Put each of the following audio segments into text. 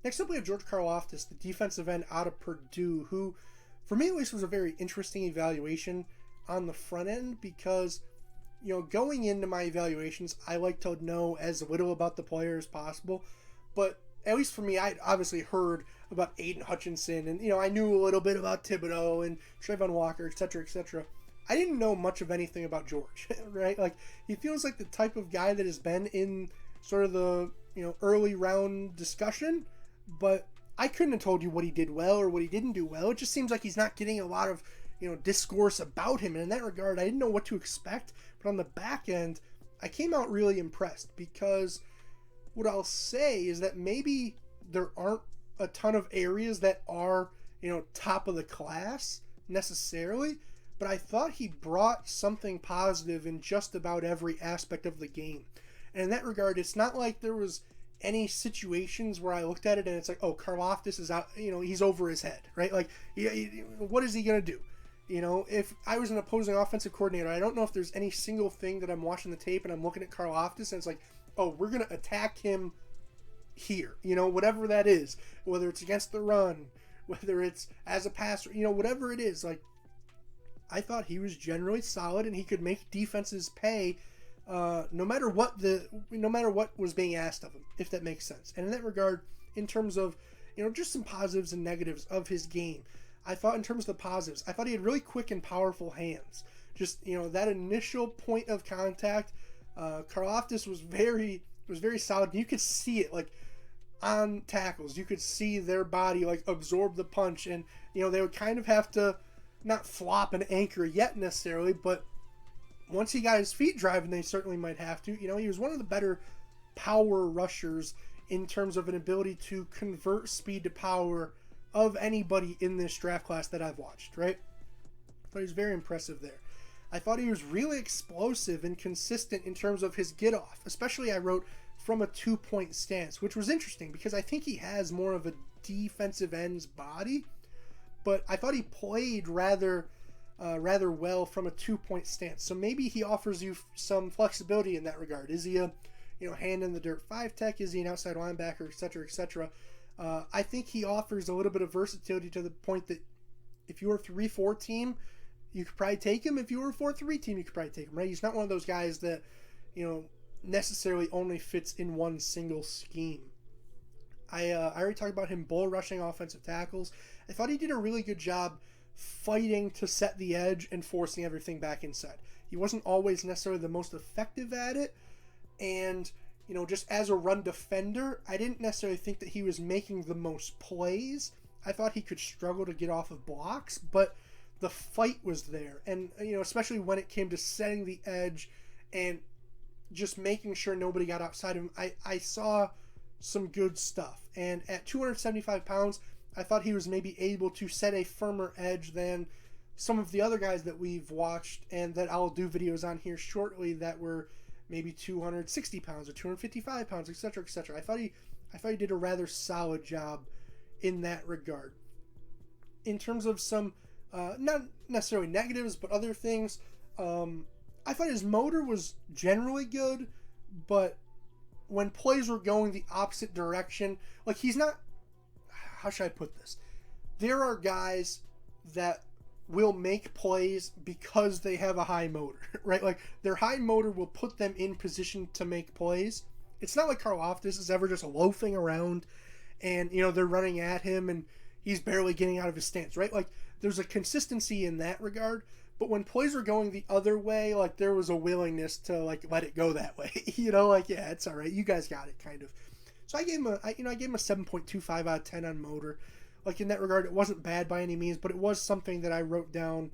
Next up, we have George Karlaftis, the defensive end out of Purdue, who, for me at least, was a very interesting evaluation on the front end because, going into my evaluations, I like to know as little about the player as possible. But at least for me, I'd obviously heard about Aiden Hutchinson, and I knew a little bit about Thibodeau and Trayvon Walker, etc., etc. I didn't know much of anything about George, right? Like, he feels like the type of guy that has been in sort of the early round discussion, but I couldn't have told you what he did well or what he didn't do well. It just seems like he's not getting a lot of discourse about him, and in that regard, I didn't know what to expect. But on the back end, I came out really impressed because what I'll say is that maybe there aren't a ton of areas that are top of the class necessarily, but I thought he brought something positive in just about every aspect of the game. And in that regard, it's not like there was any situations where I looked at it and it's like, oh, Karlaftis is out, he's over his head, right? Like, what is he going to do? If I was an opposing offensive coordinator, I don't know if there's any single thing that I'm watching the tape and I'm looking at Karlaftis and it's like, oh, we're going to attack him here, whatever that is, whether it's against the run, whether it's as a passer, whatever it is. Like, I thought he was generally solid and he could make defenses pay no matter what was being asked of him, if that makes sense. And in that regard, in terms of just some positives and negatives of his game, I thought in terms of the positives, I thought he had really quick and powerful hands. Just that initial point of contact, Karlaftis was very solid. You could see it like on tackles. You could see their body like absorb the punch, and they would kind of have to not flop an anchor yet necessarily, but once he got his feet driving, they certainly might have to. He was one of the better power rushers in terms of an ability to convert speed to power of anybody in this draft class that I've watched, right? But he was very impressive there. I thought he was really explosive and consistent in terms of his get off, especially I wrote from a 2-point stance, which was interesting because I think he has more of a defensive end's body, but I thought he played rather well from a 2-point stance. So maybe he offers you some flexibility in that regard. Is he a hand in the dirt 5 tech? Is he an outside linebacker, etc., etc.? I think he offers a little bit of versatility to the point that if you're a 3-4 team, you could probably take him. If you were a 4-3 team, you could probably take him, right? He's not one of those guys that necessarily only fits in one single scheme. I already talked about him bull rushing offensive tackles. I thought he did a really good job fighting to set the edge and forcing everything back inside. He wasn't always necessarily the most effective at it, and just as a run defender, I didn't necessarily think that he was making the most plays. I thought he could struggle to get off of blocks, but the fight was there, and especially when it came to setting the edge and just making sure nobody got outside of him, I saw some good stuff. And at 275 pounds, I thought he was maybe able to set a firmer edge than some of the other guys that we've watched and that I'll do videos on here shortly that were maybe 260 pounds or 255 pounds, etc., etc. I thought he did a rather solid job in that regard. In terms of some, not necessarily negatives, but other things, I thought his motor was generally good, but when plays were going the opposite direction, like he's not, how should I put this? There are guys that will make plays because they have a high motor, right? Like their high motor will put them in position to make plays. It's not like Karlaftis is ever just loafing around and, they're running at him and he's barely getting out of his stance, right? Like there's a consistency in that regard. But when plays are going the other way, like there was a willingness to like let it go that way, like, yeah, it's all right. You guys got it kind of. So I gave him a 7.25 out of 10 on motor. Like in that regard, it wasn't bad by any means, but it was something that I wrote down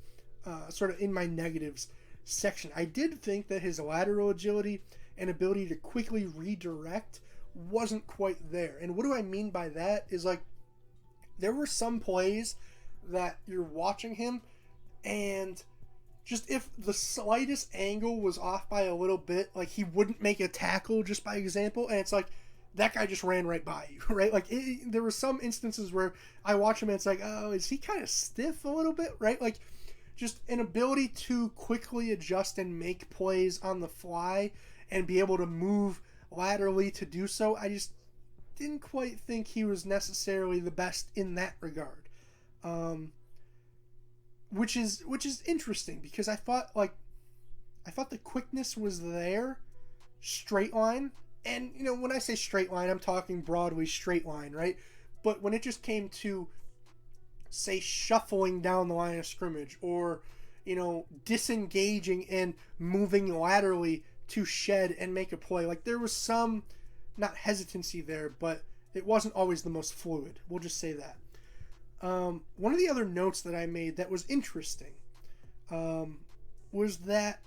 sort of in my negatives section. I did think that his lateral agility and ability to quickly redirect wasn't quite there. And what do I mean by that is like there were some plays that you're watching him and just if the slightest angle was off by a little bit, like he wouldn't make a tackle just by example, and it's like that guy just ran right by you, right? Like there were some instances where I watch him and it's like, oh, is he kind of stiff a little bit, right? Like just an ability to quickly adjust and make plays on the fly and be able to move laterally to do so. didn't quite think he was necessarily the best in that regard. Which is interesting because I thought the quickness was there, straight line, and when I say straight line, I'm talking Broadway straight line, right? But when it just came to, say, shuffling down the line of scrimmage, or disengaging and moving laterally to shed and make a play, like there was some, not hesitancy there, but it wasn't always the most fluid. We'll just say that. One of the other notes that I made that was interesting was that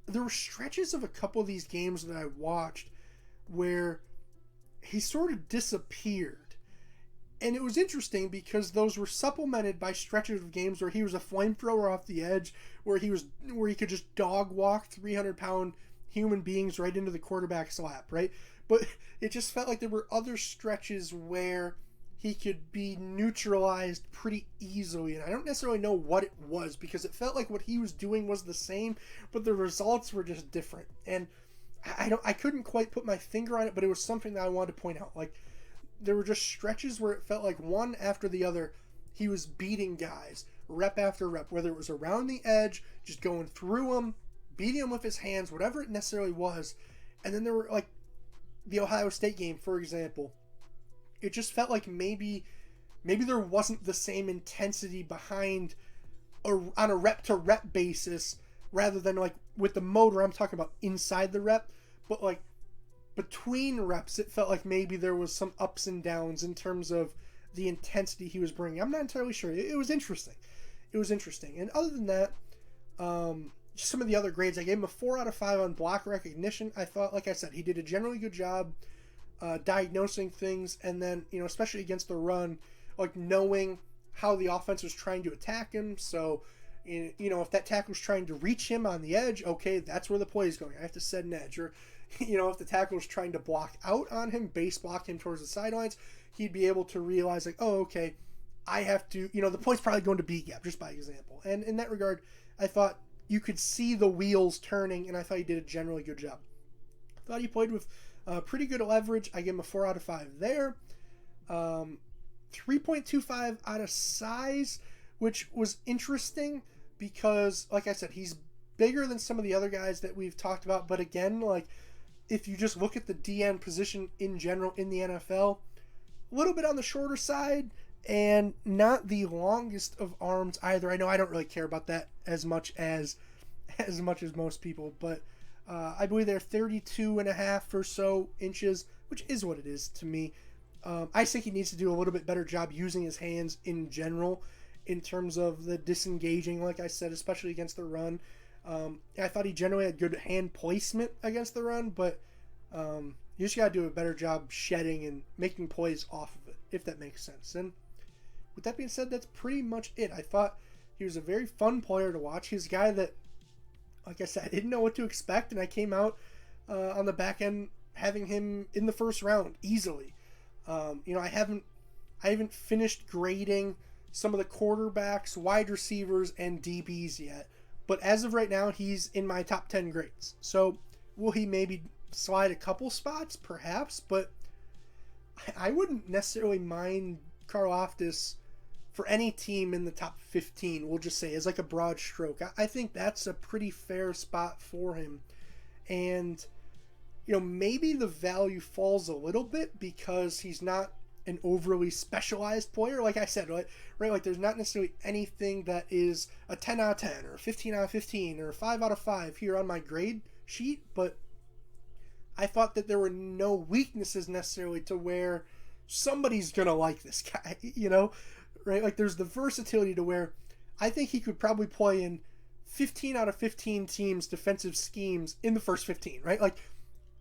there were stretches of a couple of these games that I watched where he sort of disappeared. And it was interesting because those were supplemented by stretches of games where he was a flamethrower off the edge, where he could just dog walk 300-pound human beings right into the quarterback's lap, right? But it just felt like there were other stretches where he could be neutralized pretty easily, and I don't necessarily know what it was, because it felt like what he was doing was the same, but the results were just different. And I couldn't quite put my finger on it, but it was something that I wanted to point out. Like, there were just stretches where it felt like one after the other, he was beating guys, rep after rep, whether it was around the edge, just going through them, beating them with his hands, whatever it necessarily was. And then there were, like, the Ohio State game, for example. It just felt like maybe there wasn't the same intensity behind on a rep-to-rep basis, rather than, like, with the motor, I'm talking about inside the rep, but, like, between reps, it felt like maybe there was some ups and downs in terms of the intensity he was bringing. I'm not entirely sure. It was interesting. And other than that, just some of the other grades, I gave him a 4 out of 5 on block recognition. I thought, like I said, he did a generally good job diagnosing things, and then, especially against the run, like knowing how the offense was trying to attack him. So, if that tackle was trying to reach him on the edge, okay, that's where the play is going. I have to set an edge. Or, if the tackle was trying to block out on him, base block him towards the sidelines, he'd be able to realize, like, oh, okay, I have to, the play's probably going to B gap, just by example. And in that regard, I thought you could see the wheels turning, and I thought he did a generally good job. I thought he played with pretty good leverage. I give him a 4 out of 5 there. 3.25 out of size, which was interesting because, like I said, he's bigger than some of the other guys that we've talked about. But again, like, if you just look at the DN position in general in the NFL, a little bit on the shorter side and not the longest of arms either. I know I don't really care about that as much as most people, but I believe they're 32 and a half or so inches, which is what it is to me. I think he needs to do a little bit better job using his hands in general in terms of the disengaging, like I said, especially against the run. I thought he generally had good hand placement against the run, but you just got to do a better job shedding and making plays off of it, if that makes sense. And with that being said, that's pretty much it. I thought he was a very fun player to watch. He's a guy that, like I said, I didn't know what to expect, and I came out on the back end having him in the first round easily. I haven't finished grading some of the quarterbacks, wide receivers, and DBs yet, but as of right now, he's in my top 10 grades. So will he maybe slide a couple spots? Perhaps, but I wouldn't necessarily mind Karlaftis for any team in the top 15, we'll just say, as like a broad stroke. I think that's a pretty fair spot for him. And, maybe the value falls a little bit because he's not an overly specialized player. Like I said, right? Like, there's not necessarily anything that is a 10 out of 10 or 15 out of 15 or a 5 out of 5 here on my grade sheet, but I thought that there were no weaknesses necessarily to where somebody's going to like this guy, right? Like, there's the versatility to where I think he could probably play in 15 out of 15 teams' defensive schemes in the first 15, right? Like,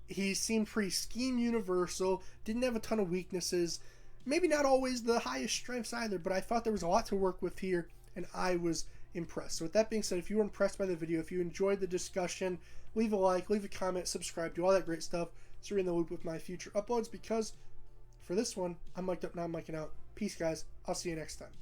he seemed pretty scheme universal, didn't have a ton of weaknesses, maybe not always the highest strengths either, but I thought there was a lot to work with here, and I was impressed. So with that being said, if you were impressed by the video, if you enjoyed the discussion, leave a like, leave a comment, subscribe, do all that great stuff so you're in the loop with my future uploads, because for this one, I'm mic'd up, now I'm mic'ing out. Peace, guys. I'll see you next time.